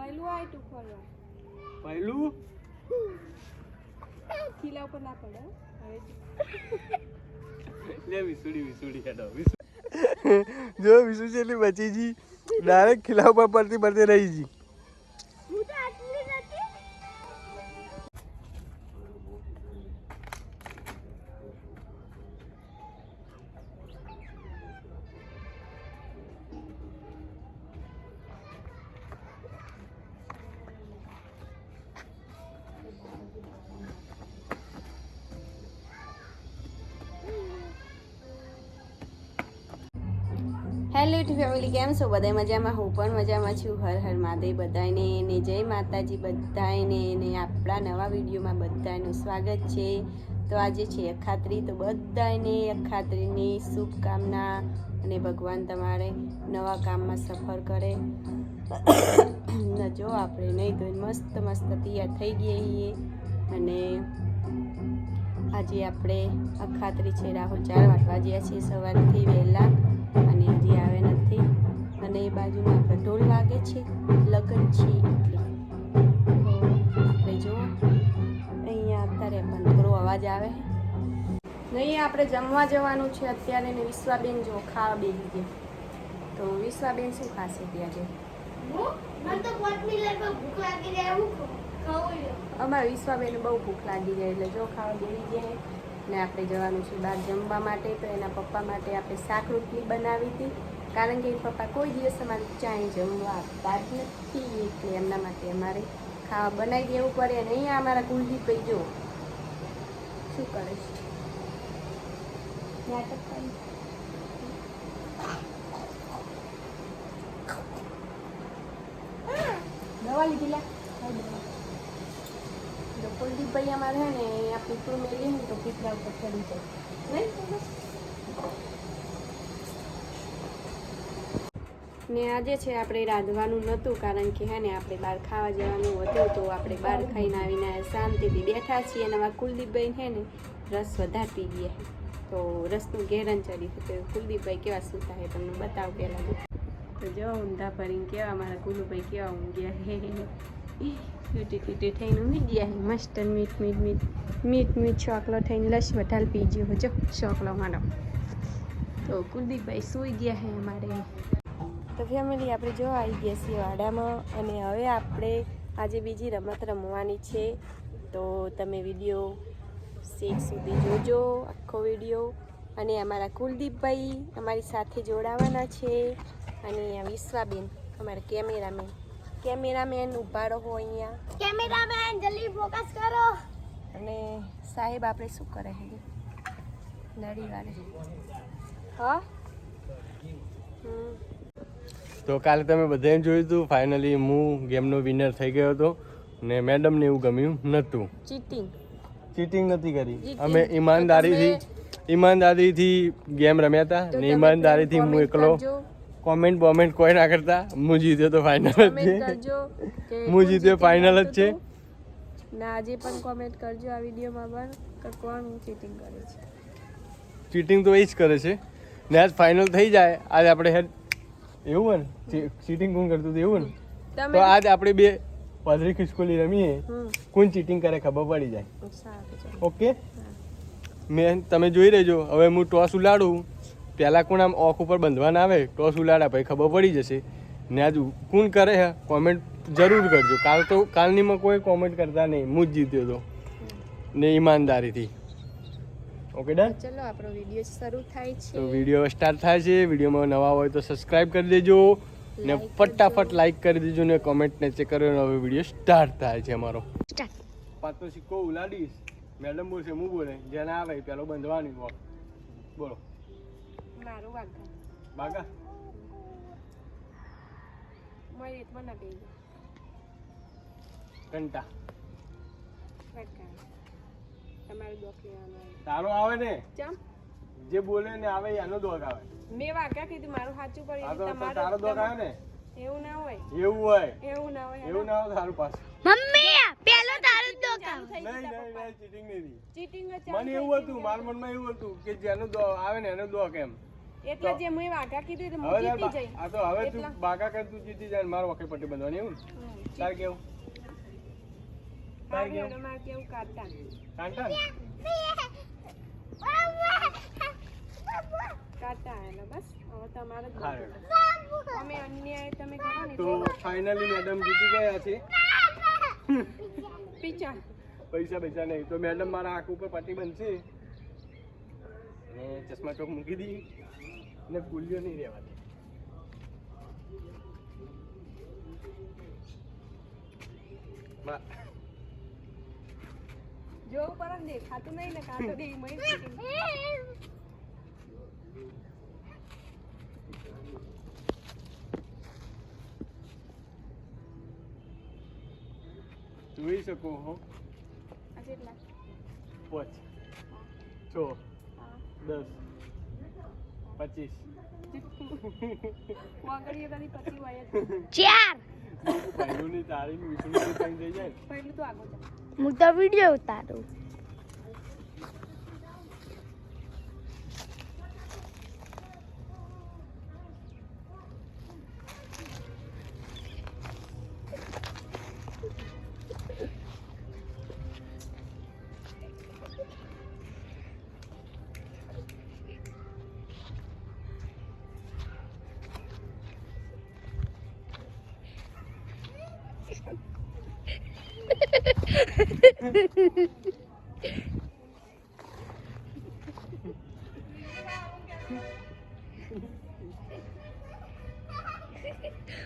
પહેલું આય તું ખોલવા પહેલું ખીલા ઉપર ના પડે હવે લે વિસુડી હેડો જો વિસુ છે એટલી બચી જી ડાયરેક્ટ ખીલા ઉપર પડતી રહી જી હું તો આટલી નથી હેલો ટુ ફેમિલી કેમ છો બધા મજામાં હું પણ મજામાં છું હર હર મહાદેવ બધાને ને જય માતાજી બધાને ને આપણા નવા વિડીયોમાં બધાનું સ્વાગત છે તો આજે છે અખાત્રી તો બધાને અખાત્રીની શુભકામના અને ભગવાન તમારે નવા કામમાં સફળ કરે ને જો આપણે નહીં તો મસ્ત તૈયાર થઈ ગયા છીએ અને આજે આપણે અખાત્રી છે રાહુલ 4 વાગવા ગયા છીએ સવારથી વહેલા અને હજી આવે નથી અને એ બાજુમાં આપણે ઢોલ વાગે છે લગ્ન છે એટલે આપણે જો અહીંયા અત્યારે પણ થોડો અવાજ આવે નહીં આપણે જમવા જવાનું છે અત્યારે ને વિશ્વાબેન જો ખાવા બેસી ગયા તો વિશ્વાબેન શું ખાશે ત્યાં અમારા વિશ્વાબેન બહુ ભૂખ લાગી જાય એટલે જો ખાવા બેસી જાય ને આપણે જવાનું છે બહાર જમવા માટે તો એના પપ્પા માટે આપણે શાક રોટલી બનાવી હતી કારણ કે એ પપ્પા કોઈ દિવસ અમારે ચાય જમવા આપતા જ નથી એટલે એમના માટે અમારે ખાવા બનાવી દેવું પડે અને અહીંયા અમારા કુલદીપભાઈ જો શું કરે છે દવા લીધી લા કુલદીપભાઈ અમારે છે ને અહીંયા પીપળું મેળવી ને તો પીપળા ઉપર ચડી જાય નહીં ને આજે છે આપણે રાંધવાનું નહોતું કારણ કે હે ને આપણે બહાર ખાવા જવાનું હતું તો આપણે બહાર ખાઈને આવીને શાંતિથી બેઠા છીએ અને અમારા કુલદીપભાઈ છે ને રસ વધારે પી ગયા તો રસનું ઘેરન ચડી તો કુલદીપભાઈ કેવા સૂતા છે તમને બતાવ પહેલાં તો જો ઊંધા ફરીને કેવા અમારા કુલુભાઈ કેવા ઊંઘ્યા હે ટીટી થઈને ઊંઘી ગયા મસ્ત મીઠ ચોકલો થઈને લસ વટાલ પી ગયો જો ચોકલો મારો તો કુલદીપભાઈ સૂઈ ગયા હે અમારે તો ફેમિલી આપણે જો આવી ગયા છીએ વાડામાં અને હવે આપણે આજે બીજી રમત રમવાની છે તો તમે વિડીયો શેક સુધી જોજો આખો વિડીયો અને અમારા કુલદીપભાઈ અમારી સાથે જોડાવાના છે અને વિશ્વાબેન અમારા કેમેરામેન ઊભા રહો અહીંયા કેમેરામેન જલ્દી ફોકસ કરો અને સાહેબ આપણે શું કરે છે નડી વાળે હા તો કાલે તમે બધાને જોયું હતું ફાઇનલી હું ગેમનો વિનર થઈ ગયો હતો ને મેડમને એવું ગમ્યું નહોતું ચીટિંગ નથી કરી અમે ઈમાનદારીથી ગેમ રમ્યા હતા ને ઈમાનદારીથી હું એકલો કોમેન્ટ કોઈ ના કરતા હું જીત્યો તો ફાઇનલ જ છે હું જીત્યો ફાઇનલ જ છે ના આજે પણ કોમેન્ટ કરજો આ વિડીયોમાં પણ કોણ ચીટિંગ કરે છે ચીટિંગ તો એ જ કરે છે ને આજ ફાઇનલ થઈ જાય આજ આપણે એવું ને ચીટિંગ કોણ કરતું હતું એવું ને તો આજ આપણે બે પધરી ખિસકોલી રમીએ કોણ ચીટિંગ કરે ખબર પડી જાય ઓકે તમે જોઈ રહેજો હવે હું ટોસ ઉલાડું પહેલાં કોણ આમ ઓખ ઉપર બંધવાના આવે ટોસ ઉલાડા પછી ખબર પડી જશે ને આજુ કોણ કરે હે કોમેન્ટ જરૂર કરજો કાલનીમાં કોઈ કોમેન્ટ કરતા નહીં હું જ જીત્યો હતો ને ઈમાનદારીથી ઓકે ડન ચલો આપણો વિડીયો શરૂ થાય છે તો વિડીયો સ્ટાર્ટ થાય છે વિડીયોમાં નવા હોય તો સબસ્ક્રાઇબ કરી દેજો ને ફટાફટ લાઈક કરી દેજો ને કોમેન્ટ નીચે કરો ને હવે વિડીયો સ્ટાર્ટ થાય છે અમારો પાછો સિક્કો ઉલાડીશ મેડમ બોલશે હું બોલે જેને આવે પેલો બંધવાની બોલો મારું બાગા મારી એટલા ના બેગી ઘંટા તમારે દોખ લેવાનો તારો આવે ને ચમ જે બોલે ને આવે એનો દોખ આવે મેં વાગ્યા કીધું મારું સાચું પડ્યું તમારો તારો દોખ આવે ને એવું ના હોય એવું ના હોય તારું પાછું મમ્મી પેલો તારું દોખ આવે નહીં ચીટિંગ નહીં ચીટિંગ મને એવું હતું મારા મનમાં એવું હતું કે જેનો આવે ને એનો દોખ એમ એટલે જે મેં વાઘા કીધું એટલે હું હવે જીતી જઈ આ તો હવે તું બાગા કર તું જીતી જાય ને મારો વખત પટ્ટી બંધવાની એવું ને? તાર કેવું તાર કેવું મારે કેવું કાઢતા કાંટા ને? કાઢતા એટલે બસ હવે તમારે જ હારું. બનતું. અમે અન્યાય તમે કરો ને તો ફાઇનલી મેડમ જીતી ગયા છે. પીછા પૈસા નહીં તો મેડમ મારા આંખ ઉપર પટ્ટી બનશે અને ચશ્મા ચોક મૂકી દી અને ગુલિયો નહીં રહેવા દે. જોવું પર દેખાતું નહીં ને કાં તો દે મય જોઈ શકો હો. આ કેટલા 5 6 10 25 વાગડીએ કદી પછી હોય જ 4 પહેલુંની તારીખ વિષ્ણુ થઈ જાય. પહેલું તો આગળ જા હું તો વિડિયો ઉતારું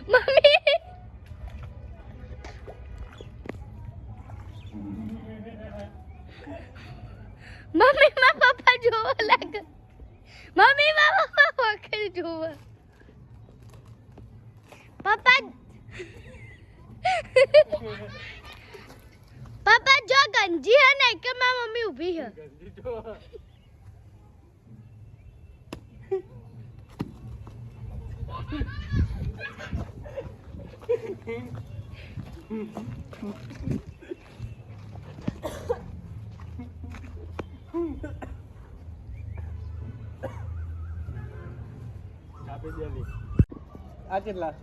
મમ્મી મમ્મી માં પપ્પા જોવા લાગે મમ્મી માં પપ્પા વખત જોવા પપ્પા પપ્પા જો ગંજી હે ને કે મારી મમ્મી ઊભી છે આ કેટલા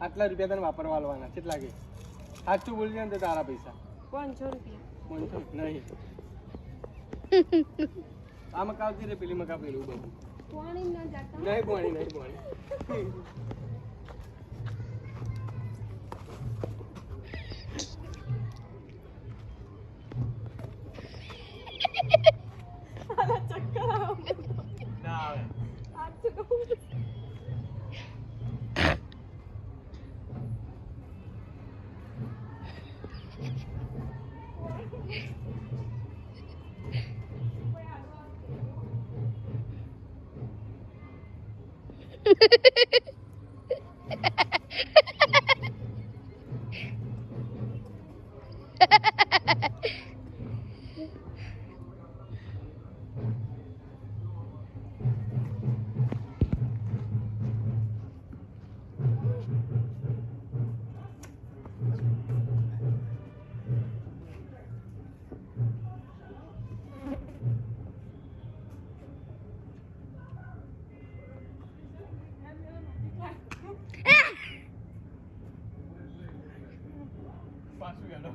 આટલા રૂપિયા તને વાપરવા આલવાના કેટલા કે સાચું બોલી જાય ને તો તારા પૈસા 500 રૂપિયા 500 નહીં આ મકાવતી રે પેલી મકા પેલું બધું પાણી ના જાતા નહીં પાણી ચક્કર આવે ના આવે આ તો કહું પાછું યાડો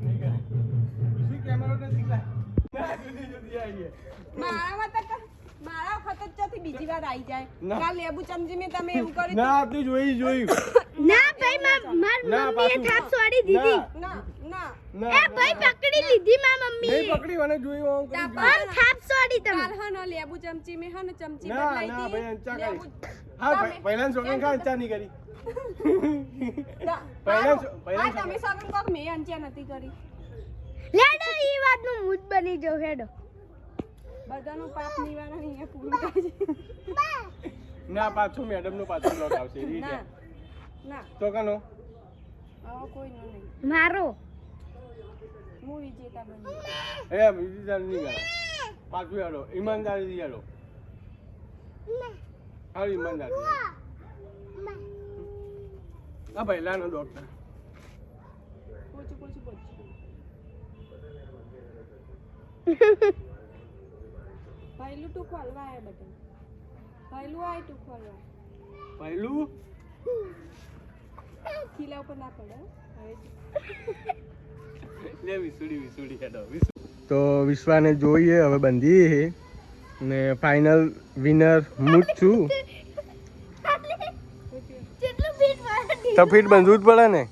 નહીં કરે બીજી કેમેરો નથી ના જુદી આવીએ મારામાં તો મારા વખત જ ચોથી બીજી વાર આવી જાય કાલ લેબુ ચમચી મેં તમે એવું કર્યું ના આપની જોયું ના ભાઈ માર મમ્મીએ થાપ છોડી દીધી ના ના એ ભાઈ પકડી લીધી માર મમ્મી નહીં પકડી મને જોયું આમ થાપ છોડી તમે કાલ હનો લેબુ ચમચી મેં હનો ચમચી ના બદલાઈ ના ભાઈ અંચા કરી લેબુ હા પહેલા શોખીન ખા અંચા નહીં કરી હા તમે સગન કોક મેં અંચા નથી કરી લેડો ઈ વાતનું મૂડ બની જો હેડો બધાનું પાપ નિવારણ અહીંયા પૂરું થાય છે ના પાછું મેડમ નું પાછું બ્લોગ આવશે એ રીતે ના ના તો કનો કોઈ નો નહીં મારો હું વિજેતા બની એ બીજી જાણ નહીં કરે પાછું યાડો ઈમાનદારી યાડો હા ઈમાનદારી આ પહેલાનો ડોક્ટર પોચું પોચું પોચું પહેલું ટૂંક હલવા આવ્યા બધા પહેલું આય તું ખોલવા પહેલું ખીલા ઉપર ના પડે હવે લે વિસુડી હેડો તો વિશ્વાને જોઈએ હવે બંધી છે ને ફાઇનલ વિનર હું જ છું. કેટલું ફીટ વાળા તો ફીટ બંધવું જ પડે ને.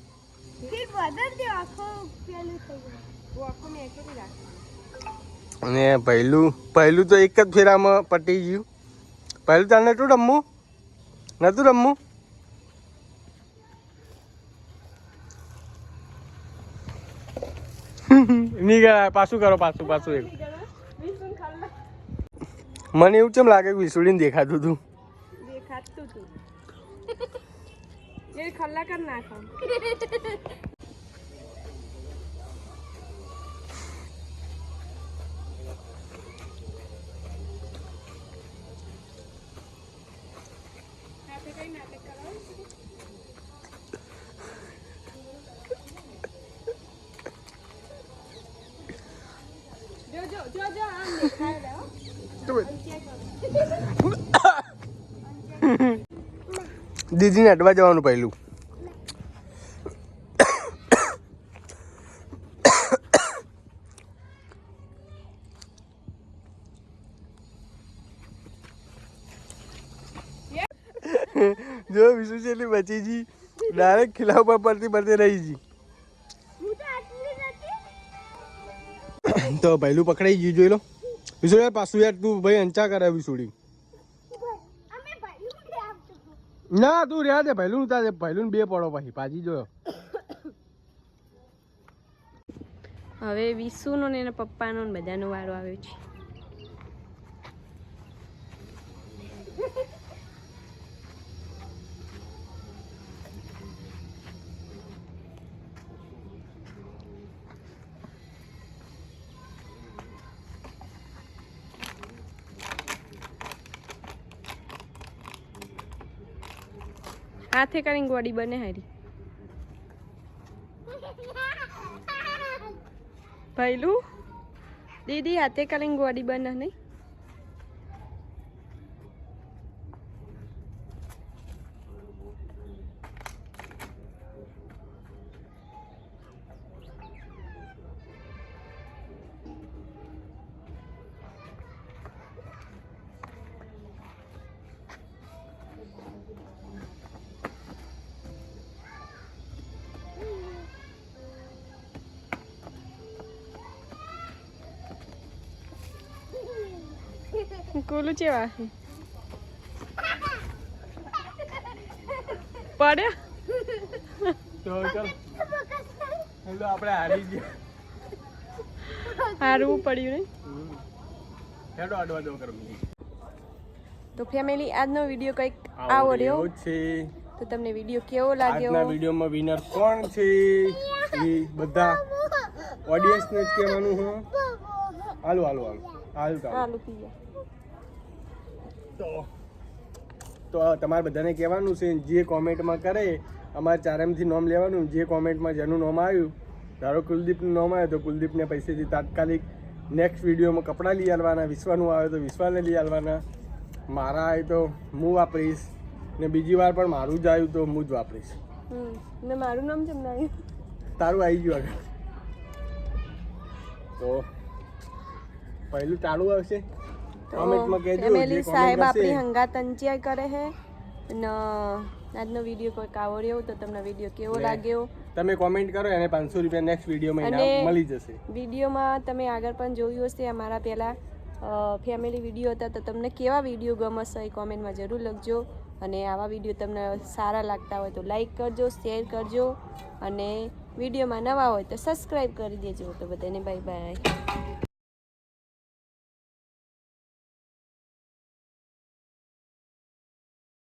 ફીટ વધાર દે આખો પેલું થઈ ગયું. હું આખો ને એકેલી રાખી અને પહેલું તો એક જ ફેરામાં પટી ગયું. પહેલું તાર નતું રમવું નહીં ગયા. પાછું કરો પાછું એક. મને એવું કેમ લાગે કે વિસુડીને દેખાતું હતું. દેખાતું તું એ ખલ્લા કર નાખો જો આમ દેખાય હો દીદીને અડવા જવાનું પહેલું. જો વિશુ છે એટલી બચી જી ડાયરેક્ટ ખીલા ઉપર પડતી રહી જી. હું તો આટલી નથી. તો પહેલું પકડાઈ ગયું જોઈ લો. વિસુડી યાર પાછું યાર તું ભાઈ અંચા કરે વિસુડી. અમે ભાઈ ઉડી આવતો. ના તું રહ્યા દે પહેલું ઉતાર પહેલું બે પડો પછી પાછી જોયો. હવે વિશુનો ને એના પપ્પાનો ને બધાનો વારો આવ્યો છે. હાથે કરીને ગોળી બને હારી પહેલું દીદી હાથે કરીને ગોળી બને નહીં કોલું ચેવા પડ્યા તો ચાલ હેલો આપણે હારી ગયા. હારવું પડ્યું નહીં હેડો અડવા દો કરો. તો ફેમિલી આજનો વિડીયો કંઈક આવો રહ્યો છે. તો તમને વિડીયો કેવો લાગ્યો આજના વિડીયોમાં વિનર કોણ છે એ બધા ઓડિયન્સને જ કહેવાનું છે. હાલો હાલું પીએ તો તમારે બધાને કહેવાનું છે જે કોમેન્ટમાં કરે અમારે ચારેમથી નોમ લેવાનું. જે કોમેન્ટમાં જેનું નામ આવ્યું ધારો કુલદીપનું નામ આવ્યું તો કુલદીપને પૈસેથી તાત્કાલિક નેક્સ્ટ વિડીયોમાં કપડાં લઈ આવવાના. વિશ્વાનું આવે તો વિશ્વાને લઈ આવવાના. મારા આવે તો હું વાપરીશ ને બીજી વાર પણ મારું જ આવ્યું તો હું જ વાપરીશ. ને મારું નામ કેમ ના આવ્યું? તારું આવી ગયું આગળ. તો પહેલું તારું આવશે. કોમેન્ટમાં કહેજો ફેમિલી જે સાહેબ કોમેન્ટ આપણી હશે. હંગાત અંચિયા કરે છે ને આજનો વિડીયો કોઈ કાવો રહ્યો તો તમને વિડીયો કેવો લાગ્યો તમે કોમેન્ટ કરો એને 500 રૂપિયા નેક્સ્ટ વિડીયોમાં અને ઇનામ મળી જશે. વિડીયોમાં તમે આગળ પણ જોયું હશે અમારા પહેલાં ફેમિલી વિડીયો હતા તો તમને કેવા વિડીયો ગમશે એ કોમેન્ટમાં જરૂર લખજો. અને આવા વિડીયો તમને સારા લાગતા હોય તો લાઈક કરજો, શેર કરજો અને વિડીયોમાં નવા હોય તો સબસ્ક્રાઈબ કરી દેજો. તો બધાને બાય બાય.